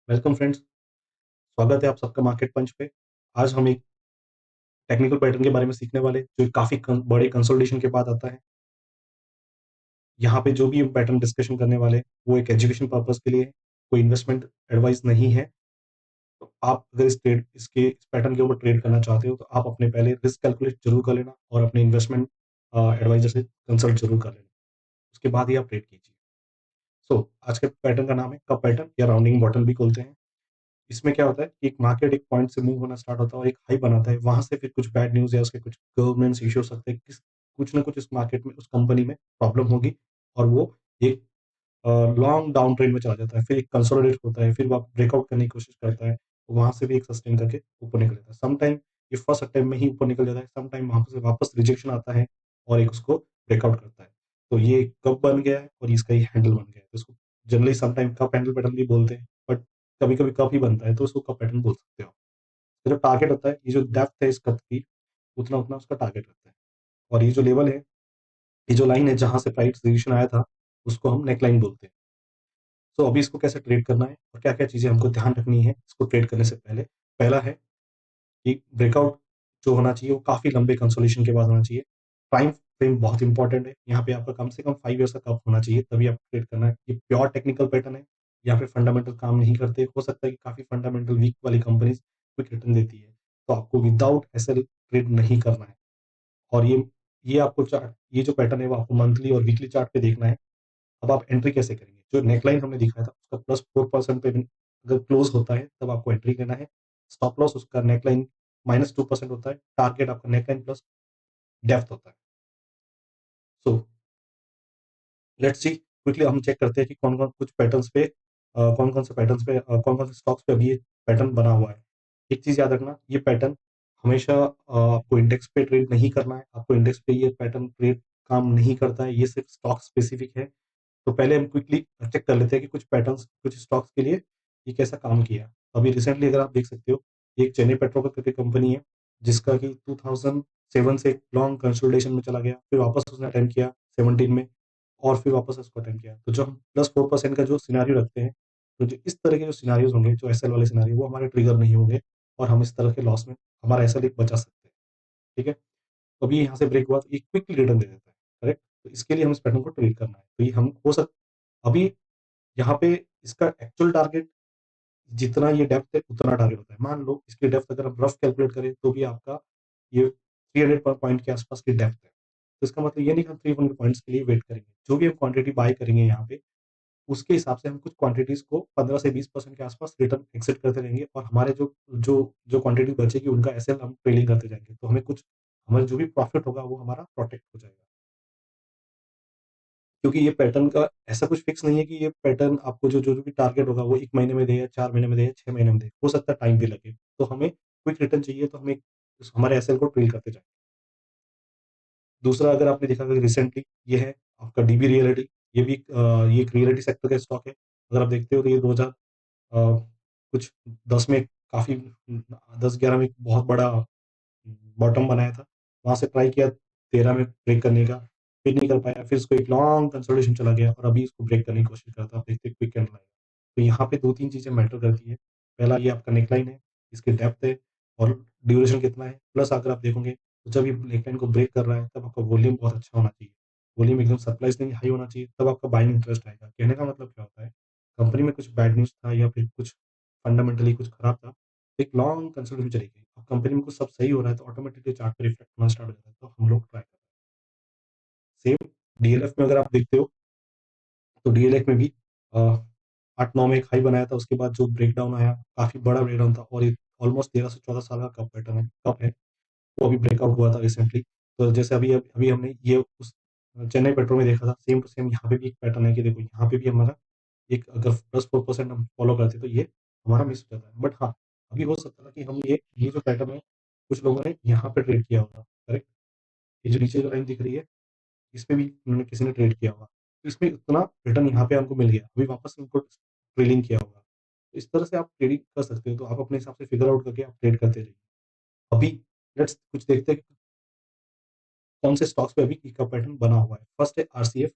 Welcome friends. स्वागत है आप सबका मार्केट पंच पे। आज हम एक टेक्निकल पैटर्न के बारे में सीखने वाले, जो काफ़ी बड़े कंसोलिडेशन के बाद आता है। यहाँ पे जो भी हम पैटर्न डिस्कशन करने वाले हैं, वो एक एजुकेशन पर्पस के लिए है, कोई इन्वेस्टमेंट एडवाइस नहीं है। तो आप अगर इस पैटर्न के ऊपर ट्रेड करना चाहते हो, तो आप अपने पहले रिस्क कैलकुलेट जरूर कर लेना और अपने इन्वेस्टमेंट एडवाइजर से कंसल्ट जरूर कर लेना। उसके बाद ही आप ट्रेड कीजिए। आज के पैटर्न का नाम है कप पैटर्न या राउंडिंग बॉटम भी बोलते हैं। इसमें क्या होता है कि एक मार्केट एक पॉइंट से मूव होना स्टार्ट होता है और एक हाई बनाता है। वहाँ से फिर कुछ बैड न्यूज़ या उसके कुछ गवर्नेंस इश्यू हो सकते हैं। कुछ ना कुछ इस मार्केट में उस कंपनी में प्रॉब्लम होगी और वो एक लॉन्ग डाउन ट्रेंड में चला जाता है। फिर एक कंसोलिडेट होता है, फिर वो ब्रेकआउट करने की कोशिश करता है, तो वहाँ से भी एक सस्टेन करके ऊपर निकल जाता है। सम टाइम ये फर्स्ट अटेम्प्ट में ही ऊपर निकल जाता है, सम टाइम वहाँ से वापस रिजेक्शन आता है और एक उसको ब्रेकआउट करता है। तो ये कब बन गया है और इसका ये हैंडल बन गया है, तो इसको generally some time cup handle pattern भी बोलते हैं, बट कभी कभी कप ही बनता है तो उसको कप पैटर्न बोल सकते हो। तो जो टारगेट होता है, ये जो डेप्थ है इस कप की, उतना उतना उसका टारगेट रहता है। और ये जो लेवल है, ये जो लाइन है जहाँ से प्राइस रिजेक्शन आया था, उसको हम नेक लाइन बोलते हैं। तो अभी इसको कैसे ट्रेड करना है और क्या-क्या चीज़ें हमको ध्यान रखनी है इसको ट्रेड करने से पहले। पहला है कि ब्रेकआउट जो होना चाहिए वो काफ़ी लंबे कंसोलिडेशन के बाद होना चाहिए। टाइम फ्रेम बहुत इंपॉर्टेंट है। यहाँ पे आपका कम से कम 5 ईयर्स का कप होना चाहिए, तभी आपको ट्रेड करना है। ये प्योर टेक्निकल पैटर्न है, यहाँ पे फंडामेंटल काम नहीं करते। हो सकता है कि काफ़ी फंडामेंटल वीक वाली कंपनीज़ क्विक रिटर्न देती है, तो आपको विदाउट एसएल ट्रेड नहीं करना है। और ये आपको चार्ट, ये जो पैटर्न है वो आपको मंथली और वीकली चार्ट पे देखना है। अब आप एंट्री कैसे करेंगे? जो नेकलाइन हमने दिखाया था उसका +4% पे अगर क्लोज होता है तब आपको एंट्री करना है। स्टॉप लॉस उसका नेकलाइन -2% होता है। टारगेट आपका नेकलाइन प्लस डेप्थ होता है। सो लेट्स सी, क्विकली हम चेक करते हैं कि कौन-कौन कुछ पैटर्न्स पे कौन-कौन से पैटर्न्स पे कौन-कौन से स्टॉक्स पे अभी ये पैटर्न बना हुआ है। एक चीज़ याद रखना, ये पैटर्न हमेशा आपको इंडेक्स पे ट्रेड नहीं करना है। आपको इंडेक्स पे ये पैटर्न ट्रेड काम नहीं करता है, ये सिर्फ स्टॉक स्पेसिफिक है। तो पहले हम क्विकली चेक कर लेते हैं कि कुछ पैटर्न्स कुछ स्टॉक्स के लिए ये कैसा काम किया। अभी रिसेंटली अगर आप देख सकते हो, ये एक चेन्नई पेट्रोल करके कंपनी है, जिसका कि 2007 से लॉन्ग कंसोलिडेशन में चला गया, फिर वापस उसने अटेम्प्ट किया 17 में और फिर वापस उसको अटेम्प्ट किया। तो जो हम +4% का जो सिनेरियो रखते हैं, तो जो इस तरह के जो सिनेरियोज होंगे, जो एसएल वाले सिनेरियो, वो हमारे ट्रिगर नहीं होंगे और हम इस तरह के लॉस में हमारा एसएल एक बचा सकते हैं। ठीक है? तो अभी यहाँ से ब्रेक हुआ तो ये क्विकली रिटर्न दे देता है, करेक्ट? तो इसके लिए हम इस पैटर्न को ट्रेड करना है। तो ये हम हो सक अभी यहाँ पे इसका एक्चुअल टारगेट, जितना ये डेप्थ है उतना टारगेट होता है। मान लो इसकी डेप्थ अगर हम रफ कैलकुलेट करें तो भी आपका ये 300 पर पॉइंट के आसपास की डेप्थ है। तो इसका मतलब ये नहीं कि हम 300 पॉइंट्स के लिए वेट करेंगे। जो भी हम क्वांटिटी बाय करेंगे यहाँ पे, उसके हिसाब से हम कुछ क्वांटिटीज को 15 से 20% के आसपास रिटर्न एक्सेप्ट करते रहेंगे और हमारे जो जो जो क्वांटिटी बचेगी उनका एसएल हम ट्रेडिंग करते जाएंगे। तो हमारे जो भी प्रॉफिट होगा वो हमारा प्रोटेक्ट हो जाएगा। क्योंकि ये पैटर्न का ऐसा कुछ फिक्स नहीं है कि ये पैटर्न आपको जो जो भी टारगेट होगा वो 1 महीने में दे या 4 महीने में दे या 6 महीने में दे। हो सकता है टाइम भी लगे। तो हमें क्विक रिटर्न चाहिए, तो हमें हमारे एसएल को ट्रेल करते जाएँ। दूसरा, अगर आपने देखा होगा रिसेंटली, ये है आपका डीबी रियलिटी। ये एक रियलिटी सेक्टर का स्टॉक है। अगर आप देखते हो तो ये 2000 कुछ 10 में काफ़ी 10-11 में एक बहुत बड़ा बॉटम बनाया था। वहाँ से ट्राई किया 13 में ब्रेक करने का, फिर नहीं कर पाया, फिर इसको एक लॉन्ग कंसोलिडेशन चला गया और अभी इसको ब्रेक करने की कोशिश कर रहा था। आप देखते हैं क्विक कैंडल आएगा। तो यहाँ पे 2-3 चीज़ें मैटर करती है। पहला, ये आपका नेकलाइन है, इसकी डेप्थ है और ड्यूरेशन कितना है। प्लस अगर आप देखोगे, तो जब ये नेकलाइन को ब्रेक कर रहा है तब आपका वॉल्यूम बहुत अच्छा होना चाहिए। वॉल्यूम एकदम सरप्राइज़िंगली हाई होना चाहिए, तब आपका बाइंग इंटरेस्ट आएगा। कहने का मतलब क्या होता है, कंपनी में कुछ बैड न्यूज़ था या फिर कुछ फंडामेंटली कुछ खराब था, एक लॉन्ग कंसोलिडेशन चली गई। अब कंपनी में कुछ सब सही हो रहा है तो ऑटोमेटिकली चार्ट पे रिफ्लेक्ट होना स्टार्ट हो जाता है, तो हम लोग ट्राई करते हैं। सेम डीएलएफ में अगर आप देखते हो, तो डीएलएफ में भी 8-9 में एक हाई बनाया था, उसके बाद जो ब्रेकडाउन आया, काफ़ी बड़ा ब्रेकडाउन था और ये ऑलमोस्ट 13 से 14 साल का कप है, वो अभी ब्रेकआउट हुआ था रिसेंटली। तो जैसे अभी हमने ये उस चेन्नई पेट्रो में देखा था, सेम टू सेम यहाँ पे भी एक पैटर्न है कि देखो यहाँ पे भी हमारा एक अगर +4% हम फॉलो करते तो ये हमारा मिस हो जाता है। बट हाँ, अभी हो सकता है कि हम ये जो पैटर्न है, कुछ लोगों ने यहाँ पे ट्रेड किया होगा, करेक्ट? ये जो नीचे जो लाइन दिख रही है, इस पे भी उन्होंने किसी ने ट्रेड किया होगा। तो इसमें इतना रिटर्न यहाँ पे हमको मिल गया, अभी वापस इनको ट्रेलिंग किया होगा। तो इस तरह से आप ट्रेडिंग कर सकते हो, तो आप अपने हिसाब से फिगर आउट करके आप ट्रेड करते रहिए। अभी लेट्स कुछ देखते हैं कि कौन से स्टॉक्स पे अभी का पैटर्न बना हुआ है। फर्स्ट है आरसीएफ।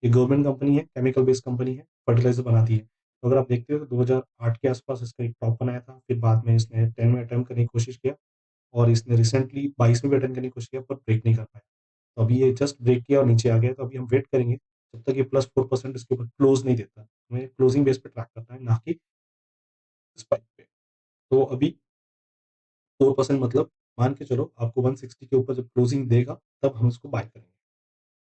ये गवर्नमेंट कंपनी है, केमिकल बेस्ड कंपनी है, फर्टिलाइजर बनाती है। तो अगर आप देखते हो तो 2008 के आसपास इसका एक टॉप बनाया था, फिर बाद में इसने 10 में अटेम्प्ट करने की कोशिश किया और इसने रिसेंटली 22 में भी अटेम्प्ट करने की कोशिश किया पर ब्रेक नहीं कर पाया। तो अभी ये जस्ट ब्रेक किया और नीचे आ गया, तो अभी हम वेट करेंगे जब तक ये +4% इसके ऊपर क्लोज़ नहीं देता। हमें क्लोजिंग बेस पे ट्रैक करना है, ना कि स्पाइक पे। तो अभी 4% मतलब मान के चलो आपको 160 के ऊपर जब क्लोजिंग देगा, तब हम इसको बाय करेंगे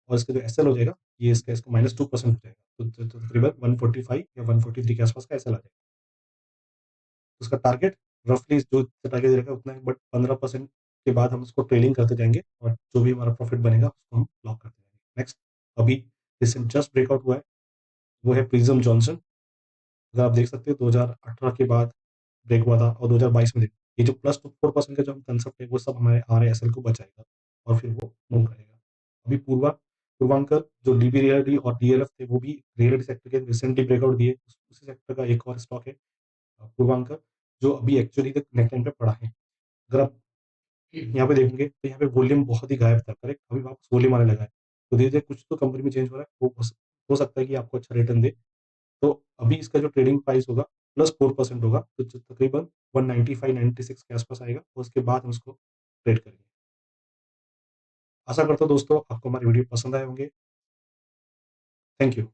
और इसका जो एसएल हो जाएगा, ये इसका -2% हो जाएगा। तो तकरीबन 145 या 143 के आसपास का एसएल आ जाएगा। उसका टारगेट रफली जो टारगेट रहेगा उतना है, बट 15% के बाद हम उसको ट्रेलिंग करते जाएँगे और जो भी हमारा प्रॉफिट बनेगा उसको हम लॉक करते जाएँगे। नेक्स्ट, अभी रिसेंट जस्ट ब्रेकआउट हुआ है, वो है प्रिज़्म जॉनसन। अगर आप देख सकते हो 2018 के बाद ब्रेक हुआ था और 2022 में देखो, ये जो +4% का जो हम कंसेप्ट है वो सब हमारे आरएसएल को बचाएगा और फिर वो मूव करेगा। अभी पूर्वांकर जो डीबी रियल्टी और डीएलएफ थे वो भी रियल्टी सेक्टर के रिसेंटली ब्रेकआउट दिए। उसी सेक्टर का एक और स्टॉक है पूर्वांकर, जो अभी एक्चुअली तक नेकलाइन पे पड़ा है। अगर आप यहाँ पे देखेंगे तो यहाँ पे वॉल्यूम बहुत ही गायब था, करेक्ट? अभी वापस वॉल्यूम आने लगा है। तो धीरे-धीरे कुछ तो कंपनी में चेंज हो रहा है, वो हो सकता है कि आपको अच्छा रिटर्न दे। तो अभी इसका जो ट्रेडिंग प्राइस होगा +4% होगा, तो तकरीबन 195-96 के आसपास आएगा और उसके बाद हम उसको ट्रेड करेंगे। आशा करता हूँ दोस्तों आपको हमारे वीडियो पसंद आए होंगे। Thank you.